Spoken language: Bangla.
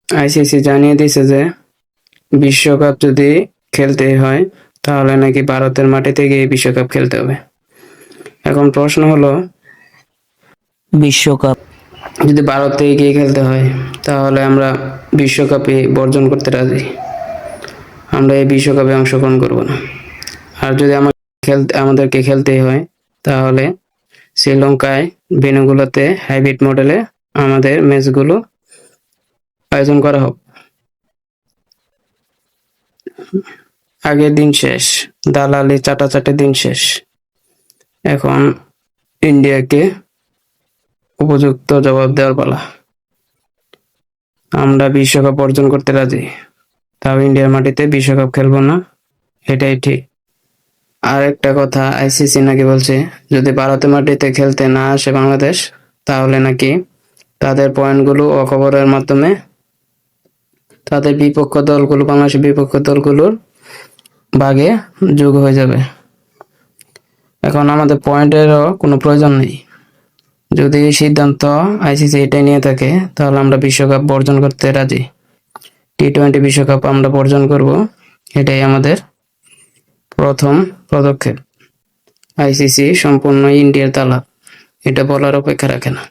আইসিসি জানিয়ে দিয়েছে যে বিশ্বকাপ যদি খেলতে হয় তাহলে নাকি ভারতের মাটিতে গিয়ে বিশ্বকাপ খেলতে হবে। এখন প্রশ্ন হলো, বিশ্বকাপ যদি ভারতে গিয়ে খেলতে হয় তাহলে আমরা বিশ্বকাপে বর্জন করতে রাজি। আমরা এই বিশ্বকাপে অংশগ্রহণ করব না। আর যদি আমাদেরকে খেলতেই হয় তাহলে শ্রীলঙ্কায় ভেন্যুগুলোতে হাইব্রিড মডেলে আমাদের ম্যাচগুলো আয়োজন করা হোক। আগের দিন শেষ, দালালি চাটাচাটি দিন শেষ। এখন ইন্ডিয়াকে উপযুক্ত জবাব দেওয়ার পালা। আমরা বিশ্বকাপ অর্জন করতে রাজি, তাও ইন্ডিয়ার মাটিতে বিশ্বকাপ খেলবো না, এটাই ঠিক। আর একটা কথা, আইসিসি নাকি বলছে যদি ভারতের মাটিতে খেলতে না আসে বাংলাদেশ তাহলে নাকি তাদের পয়েন্টগুলো অখবরের মাধ্যমে তাদের বাংলাদেশের বিপক্ষ দলগুলোর ভাগে যোগ হয়ে যাবে। এখন আমাদের পয়েন্টেরও কোনো প্রয়োজন নেই। যদি এই সিদ্ধান্ত আইসিসি এটাই নিয়ে থাকে তাহলে আমরা বিশ্বকাপ বর্জন করতে রাজি। টি-20 বিশ্বকাপ আমরা বর্জন করব, এটাই আমাদের প্রথম পদক্ষেপ। আইসিসি সম্পূর্ণ ইন্ডিয়ার দালাল, এটা বলার অপেক্ষা রাখে না।